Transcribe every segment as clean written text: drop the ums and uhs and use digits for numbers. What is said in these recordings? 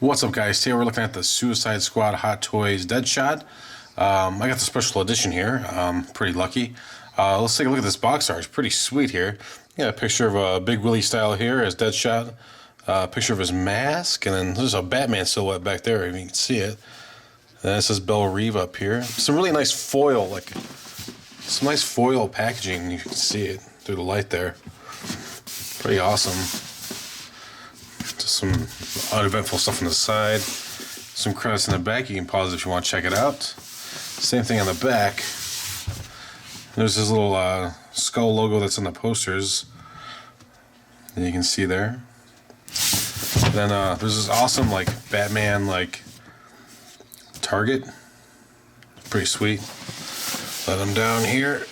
What's up, guys? Today we're looking at the Suicide Squad Hot Toys Deadshot. I got the special edition here. Pretty lucky. Let's take a look at this box art. It's pretty sweet here. Got a picture of a Big Willie style here as Deadshot. A picture of his mask, and then there's a Batman silhouette back there if you can see it. And then it says Belle Reve up here. Some really nice foil, some nice foil packaging. You can see it through the light there. Pretty awesome. Just some uneventful stuff on the side. Some credits in the back. You can pause if you want to check it out. Same thing on the back. There's this little skull logo that's on the posters. And you can see there. Then there's this awesome Batman target. Pretty sweet. Let them down here.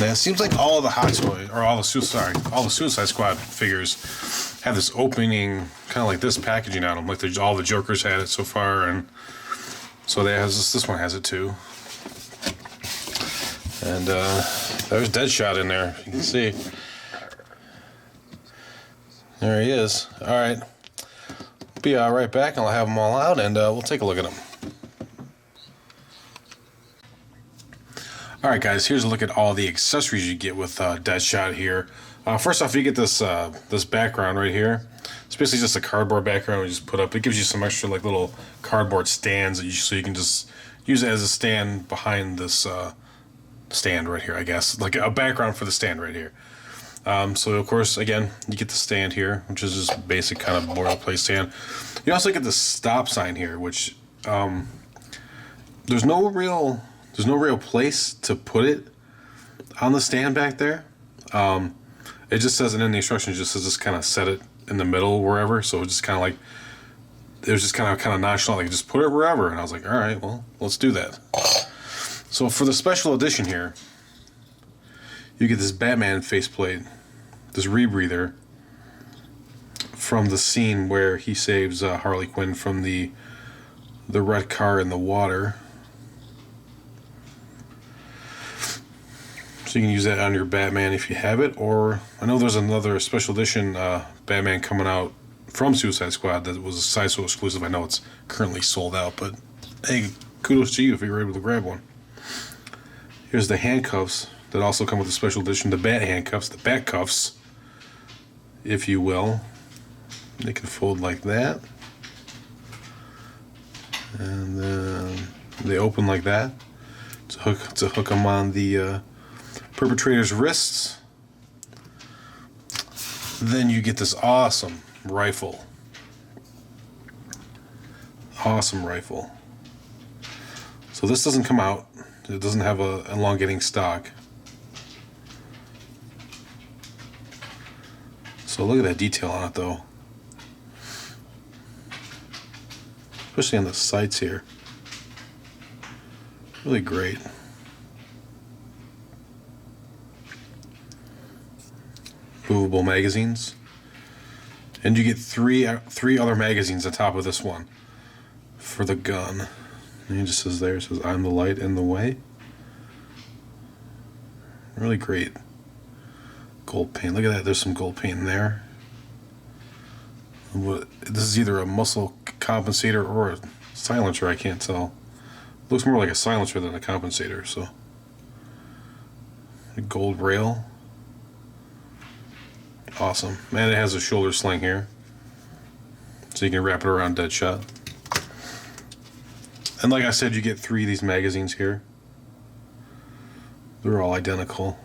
Now, it seems like all of the Hot Toys, or all the Suicide Squad figures have this opening, kind of like this packaging on them. Like all the Jokers had it so far, and so this one has it too. And there's Deadshot in there. You can see. There he is. All right. Be right back, and I'll have them all out, and we'll take a look at them. Alright guys, here's a look at all the accessories you get with Deadshot here. First off, you get this this background right here. It's basically just a cardboard background we just put up. It gives you some extra little cardboard stands so you can just use it as a stand behind this stand right here, I guess. Like a background for the stand right here. So of course, again, you get the stand here, which is just basic kind of boilerplate stand. You also get the stop sign here, which there's no real place to put it on the stand back there. It just says it in the instructions. It just says just kind of set it in the middle wherever. So it's just kind of it was just kind of nonchalant, just put it wherever. And I was like, all right, well, let's do that. So for the special edition here, you get this Batman faceplate, this rebreather from the scene where he saves Harley Quinn from the red car in the water. So you can use that on your Batman if you have it, or I know there's another special edition Batman coming out from Suicide Squad that was a Sideshow exclusive. I know it's currently sold out, but hey, kudos to you if you were able to grab one. Here's the handcuffs that also come with the special edition, the Bat handcuffs, the Bat cuffs, if you will. They can fold like that, and then they open like that to hook them on the perpetrator's wrists. Then you get this awesome rifle. Awesome rifle. So this doesn't come out. It doesn't have a elongating stock. So look at that detail on it though. Especially on the sights here. Really great. Movable magazines, and you get three other magazines on top of this one for the gun. And it just says there, it says I'm the light in the way. Really great gold paint. Look at that, there's some gold paint in there. This is either a muzzle compensator or a silencer, I can't tell. Looks more like a silencer than a compensator. So a gold rail. Awesome. And it has a shoulder sling here, so you can wrap it around Deadshot. And like I said, you get 3 of these magazines here. They're all identical.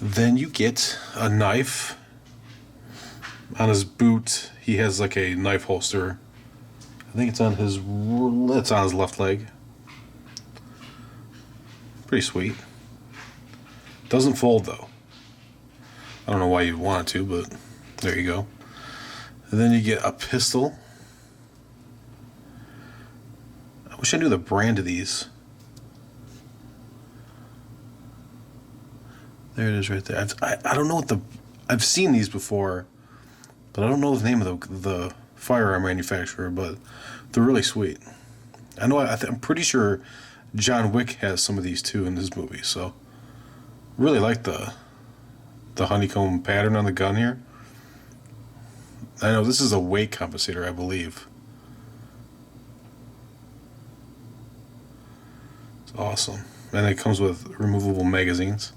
Then you get a knife. On his boot, he has like a knife holster. I think it's on his left leg. Pretty sweet. Doesn't fold though. I don't know why you'd want it to, but there you go. And then you get a pistol. I wish I knew the brand of these. There it is right there. I don't know what I've seen these before, but I don't know the name of the firearm manufacturer, but they're really sweet. I know I'm pretty sure John Wick has some of these too in his movie, so Really like the honeycomb pattern on the gun here. I know this is a weight compensator, I believe. It's awesome. And it comes with removable magazines.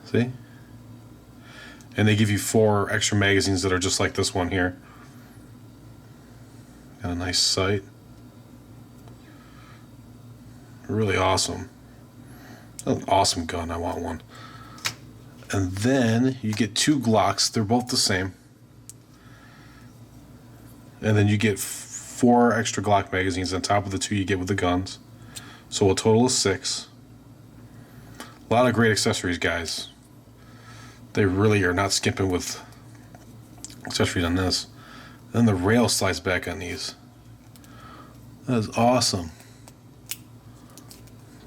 See? And they give you 4 extra magazines that are just like this one here. Got a nice sight. Really awesome. An awesome gun. I want one. And then you get 2 Glocks. They're both the same. And then you get 4 extra Glock magazines on top of the 2 you get with the guns. So a total of 6. A lot of great accessories, guys. They really are not skimping with accessories on this. Then the rail slides back on these. That is awesome.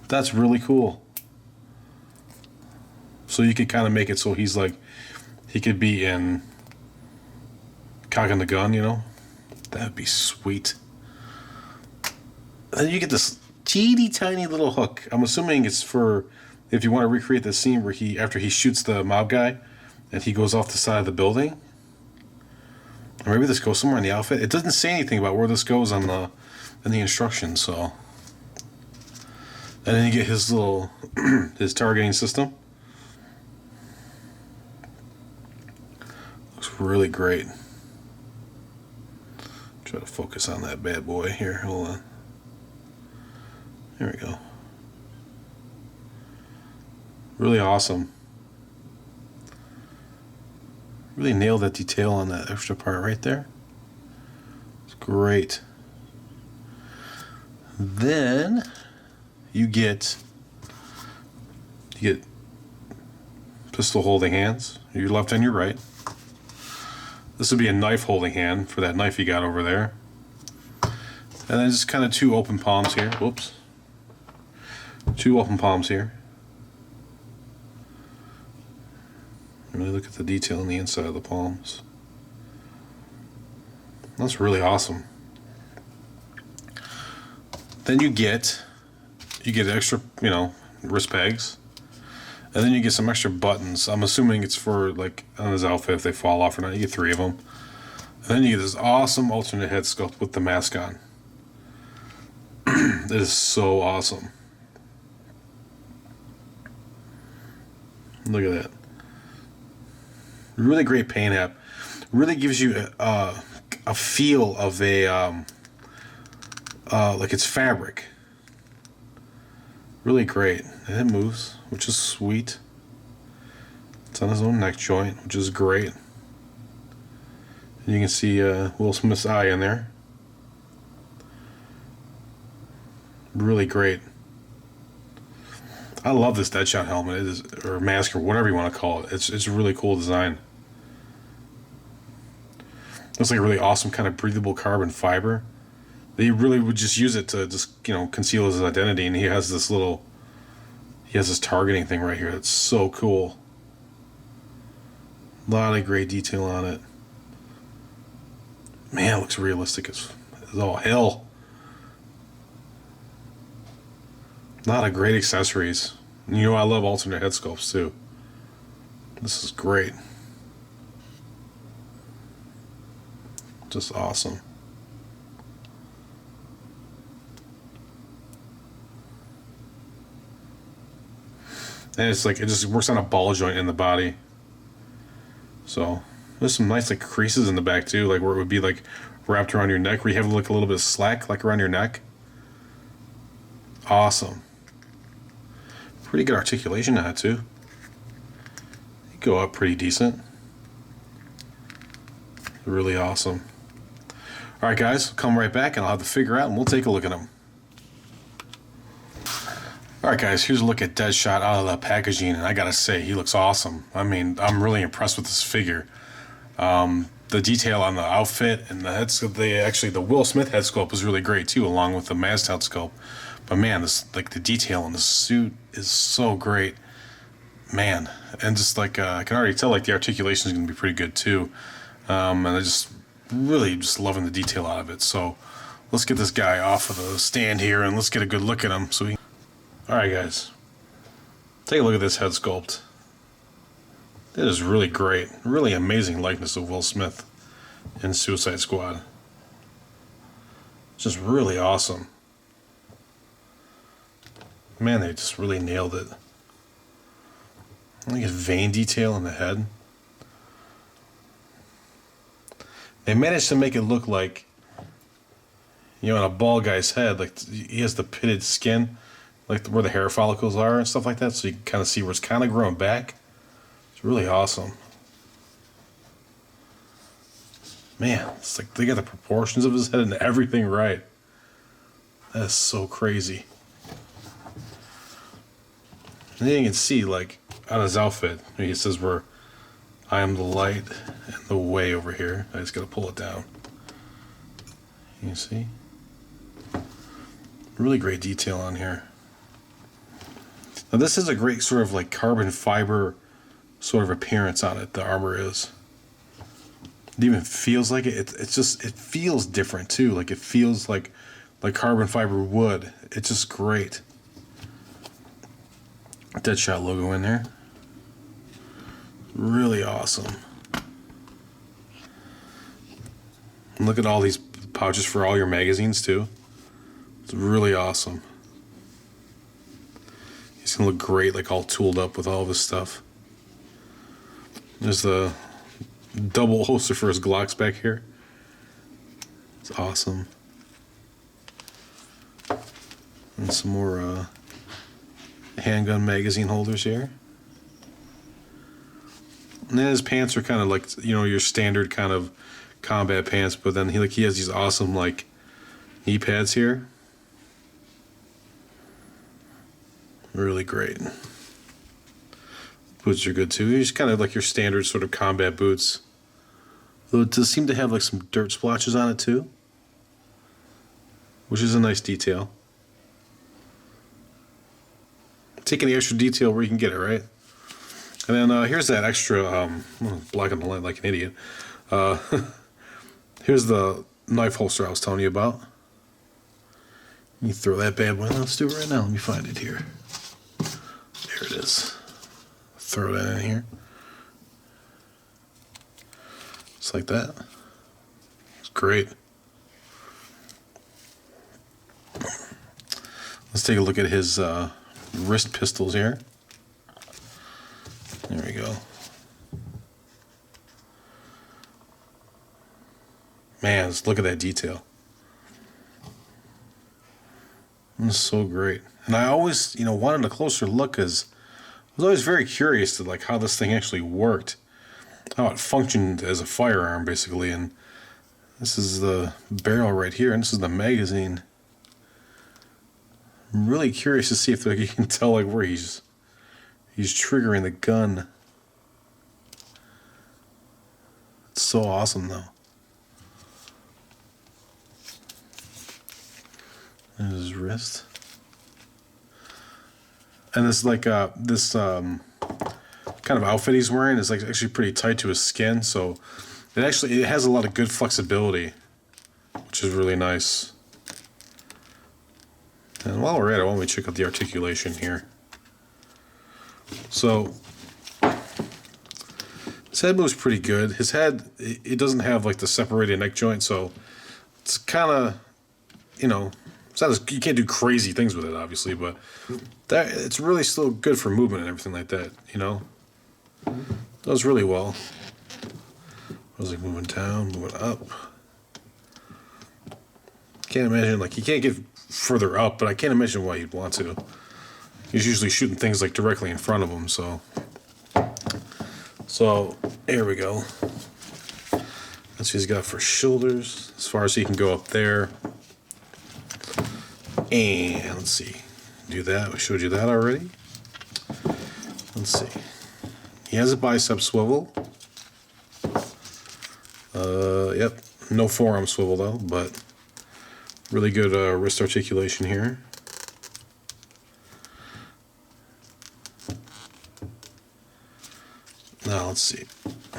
That's really cool. So you could kind of make it so he's like, he could be in cocking the gun, you know? That'd be sweet. Then you get this teeny tiny little hook. I'm assuming it's for if you want to recreate the scene where after he shoots the mob guy and he goes off the side of the building. Or maybe this goes somewhere in the outfit. It doesn't say anything about where this goes in the instructions, so. And then you get his little his targeting system. Looks really great. Try to focus on that bad boy here. Hold on. There we go. Really awesome. Really nailed that detail on that extra part right there. It's great. Then you get pistol holding hands, your left and your right. This would be a knife holding hand for that knife you got over there. And then just kind of 2 open palms here. Whoops. 2 open palms here. Really look at the detail on the inside of the palms. That's really awesome. Then you get extra, you know, wrist pegs. And then you get some extra buttons. I'm assuming it's for, like, on his outfit if they fall off or not. You get 3 of them. And then you get this awesome alternate head sculpt with the mask on. It is so awesome. Look at that. Really great paint app. Really gives you a feel of like it's fabric. Really great. And it moves, which is sweet. It's on his own neck joint, which is great. And you can see Will Smith's eye in there. Really great. I love this Deadshot helmet. It is, or mask, or whatever you want to call it. It's a really cool design. Looks like a really awesome kind of breathable carbon fiber. They really would just use it to just, you know, conceal his identity. And he has this targeting thing right here. That's so cool. A lot of great detail on it. Man, it looks realistic as all hell. A lot of great accessories. You know, I love alternate head sculpts too. This is great. Just awesome. And it's like, it just works on a ball joint in the body. So there's some nice like creases in the back too, like where it would be like wrapped around your neck, where you have like a little bit of slack like around your neck. Awesome. Pretty good articulation on it too. You go up pretty decent. Really awesome. Alright guys, come right back and I'll have the figure out and we'll take a look at them. Alright guys, here's a look at Deadshot out of the packaging, and I gotta say, he looks awesome. I mean, I'm really impressed with this figure. The detail on the outfit and the head sculpt, the Will Smith head sculpt was really great too, along with the masked head sculpt. But man, this, like, the detail on the suit is so great. Man, and just like, I can already tell like the articulation is gonna be pretty good too. And I just really just loving the detail out of it. So let's get this guy off of the stand here and let's get a good look at him. Alright guys, Take a look at this head sculpt. It is really great. Really amazing likeness of Will Smith in Suicide Squad. Just really awesome. Man, they just really nailed it. Look at vein detail in the head. They managed to make it look like, you know, on a bald guy's head, like he has the pitted skin, like where the hair follicles are and stuff like that, so you can kind of see where it's kind of growing back. It's really awesome. Man, it's like they got the proportions of his head and everything right. That is so crazy. And then you can see, like, on his outfit, he says, "Where I am the light and the way" over here. I just gotta pull it down. You see? Really great detail on here. Now this is a great sort of like carbon fiber sort of appearance on it, the armor is. It even feels like it. It's just, it feels different too. Like it feels like carbon fiber would. It's just great. Deadshot logo in there. Really awesome. And look at all these pouches for all your magazines too. It's really awesome. He's gonna look great, like all tooled up with all of his stuff. There's the double holster for his Glocks back here. It's awesome. And some more handgun magazine holders here. And then his pants are kind of like, you know, your standard kind of combat pants, but then he has these awesome like knee pads here. Really great. Boots are good too. He's kind of like your standard sort of combat boots. Though it does seem to have like some dirt splotches on it too, which is a nice detail. Taking the extra detail where you can get it, right? And then here's that extra, blocking the light like an idiot. Here's the knife holster I was telling you about. You throw that bad boy. Let's do it right now. Let me find it here. There it is. Throw that in here. Just like that. It's great. Let's take a look at his wrist pistols here. There we go. Man, let's look at that detail. It's so great. And I always, you know, wanted a closer look because I was always very curious to like how this thing actually worked, how it functioned as a firearm basically. And this is the barrel right here, and this is the magazine. I'm really curious to see if like, you can tell like where he's triggering the gun. It's so awesome though. There's his wrist. And this like this kind of outfit he's wearing is like actually pretty tight to his skin, so it has a lot of good flexibility, which is really nice. And while we're at it, why don't we check out the articulation here? So his head moves pretty good. His head, it doesn't have like the separated neck joint, so it's kind of, you know, it's not as, you can't do crazy things with it, obviously, but that it's really still good for movement and everything like that, you know. Does really well. I was like moving down, moving up. Can't imagine, like, he can't get further up, but I can't imagine why he'd want to. He's usually shooting things like directly in front of him, so there we go. That's what he's got for shoulders, as far as he can go up there. And let's see, do that. We showed you that already. Let's see. He has a bicep swivel. Yep, no forearm swivel though, but really good wrist articulation here. Now let's see.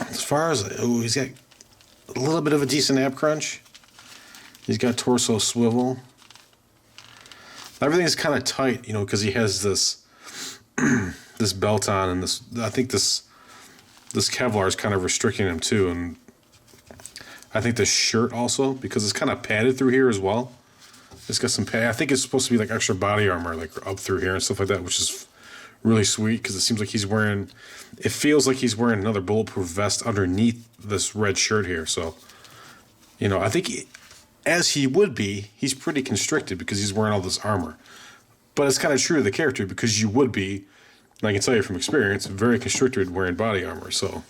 As far as he's got a little bit of a decent ab crunch. He's got torso swivel. Everything's kind of tight, you know, because he has this this belt on, and this, I think this Kevlar is kind of restricting him too, and I think this shirt also, because it's kind of padded through here as well. It's got some pad. I think it's supposed to be like extra body armor, like up through here and stuff like that, which is really sweet because it seems like he's wearing, it feels like he's wearing another bulletproof vest underneath this red shirt here. So, you know, I think as he would be, he's pretty constricted because he's wearing all this armor. But it's kind of true to the character because you would be, and I can tell you from experience, very constricted wearing body armor. So,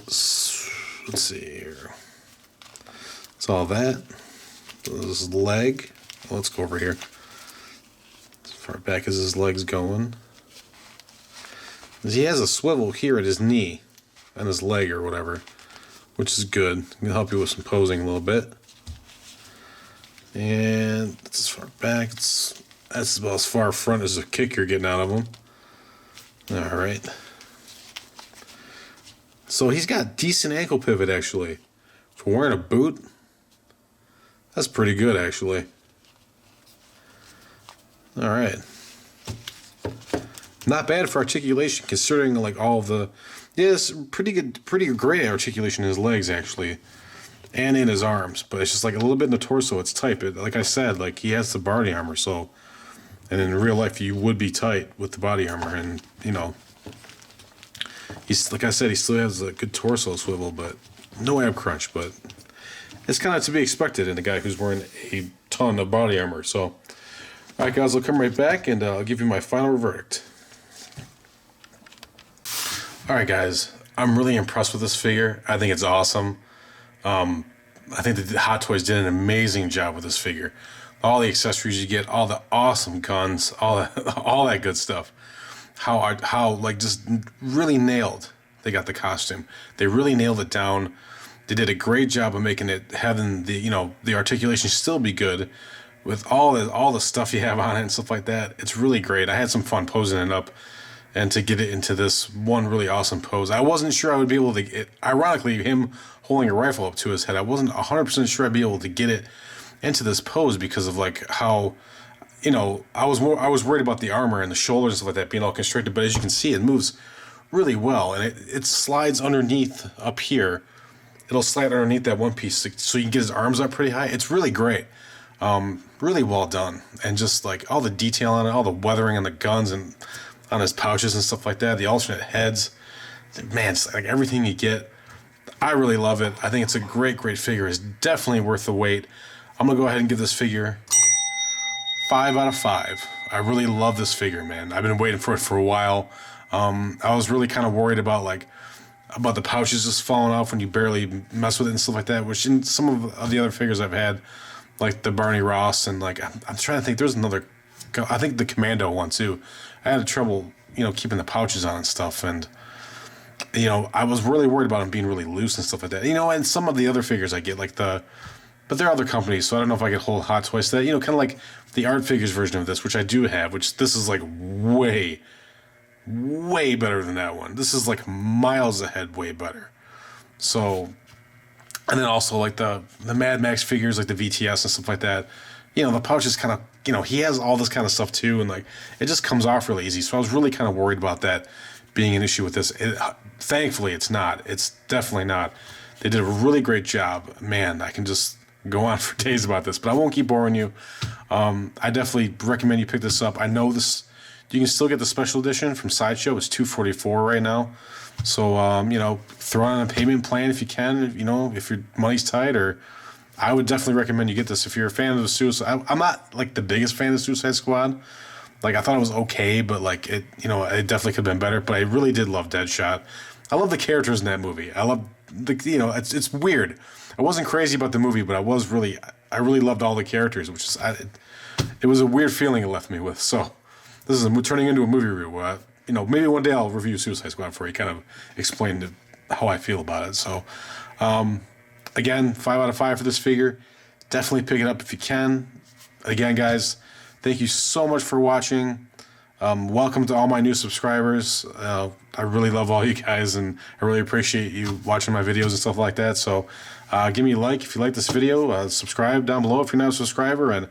let's see here. That's all that. His leg. Let's go over here. As far back as his leg's going. He has a swivel here at his knee and his leg or whatever, which is good. It'll help you with some posing a little bit. And that's as far back. That's about as far front as the kick you're getting out of him. All right. So he's got decent ankle pivot actually. For wearing a boot, that's pretty good actually. All right. Not bad for articulation considering like all the, yeah, it's pretty great articulation in his legs actually. And in his arms, but it's just like a little bit in the torso, it's tight. But like I said, like he has the body armor, so, and in real life you would be tight with the body armor, and you know, he's, like I said, he still has a good torso swivel, but no ab crunch, but it's kind of to be expected in a guy who's wearing a ton of body armor. So, all right guys, I'll come right back and I'll give you my final verdict. All right guys, I'm really impressed with this figure. I think it's awesome. I think the Hot Toys did an amazing job with this figure. All the accessories you get, all the awesome guns, all that good stuff. How like just really nailed. They got the costume. They really nailed it down. They did a great job of making it, having the, you know, the articulation still be good with all the stuff you have on it and stuff like that. It's really great. I had some fun posing it up. And to get it into this one really awesome pose. I wasn't sure I would be able to get, ironically, him holding a rifle up to his head, I wasn't 100% sure I'd be able to get it into this pose because of like how, you know, I was worried about the armor and the shoulders and stuff like that being all constricted, but as you can see, it moves really well, and it slides underneath up here. It'll slide underneath that one piece so you can get his arms up pretty high. It's really great. Really well done. And just like all the detail on it, all the weathering on the guns and on his pouches and stuff like that, the alternate heads, man, it's like everything you get. I really love it. I think it's a great figure. It's definitely worth the wait. I'm gonna go ahead and give this figure 5 out of 5. I really love this figure, man. I've been waiting for it for a while. I was really kind of worried about the pouches just falling off when you barely mess with it and stuff like that, which in some of the other figures I've had, like the Barney Ross and like, I'm trying to think, there's another, I think the Commando one too. I had trouble, you know, keeping the pouches on and stuff, and you know, I was really worried about them being really loose and stuff like that. You know, and some of the other figures I get, like but they're other companies, so I don't know if I could hold Hot Toys to that. You know, kind of like the Art Figures version of this, which I do have, which this is like way better than that one. This is like miles ahead, way better. So, and then also like the Mad Max figures, like the VTS and stuff like that. You know, the pouch is kind of, you know, he has all this kind of stuff too, and like it just comes off really easy. So I was really kind of worried about that being an issue with this. Thankfully, it's not. It's definitely not. They did a really great job. Man, I can just go on for days about this, but I won't keep boring you. I definitely recommend you pick this up. I know this. You can still get the special edition from Sideshow. It's $244 right now. So you know, throw on a payment plan if you can. You know, if your money's tight, or I would definitely recommend you get this if you're a fan of the Suicide. I'm not like the biggest fan of the Suicide Squad. Like I thought it was okay, but like it, you know, it definitely could have been better. But I really did love Deadshot. I love the characters in that movie. I love the, you know, it's weird. I wasn't crazy about the movie, but I really loved all the characters, which is it was a weird feeling it left me with. So this is turning into a movie review. You know, maybe one day I'll review Suicide Squad for you, kind of explain how I feel about it. So again, 5 out of 5 for this figure. Definitely pick it up if you can. Again, guys, thank you so much for watching. Welcome to all my new subscribers. I really love all you guys, and I really appreciate you watching my videos and stuff like that. So give me a like if you like this video. Subscribe down below if you're not a subscriber. And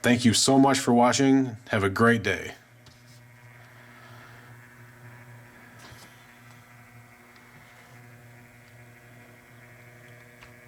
thank you so much for watching. Have a great day.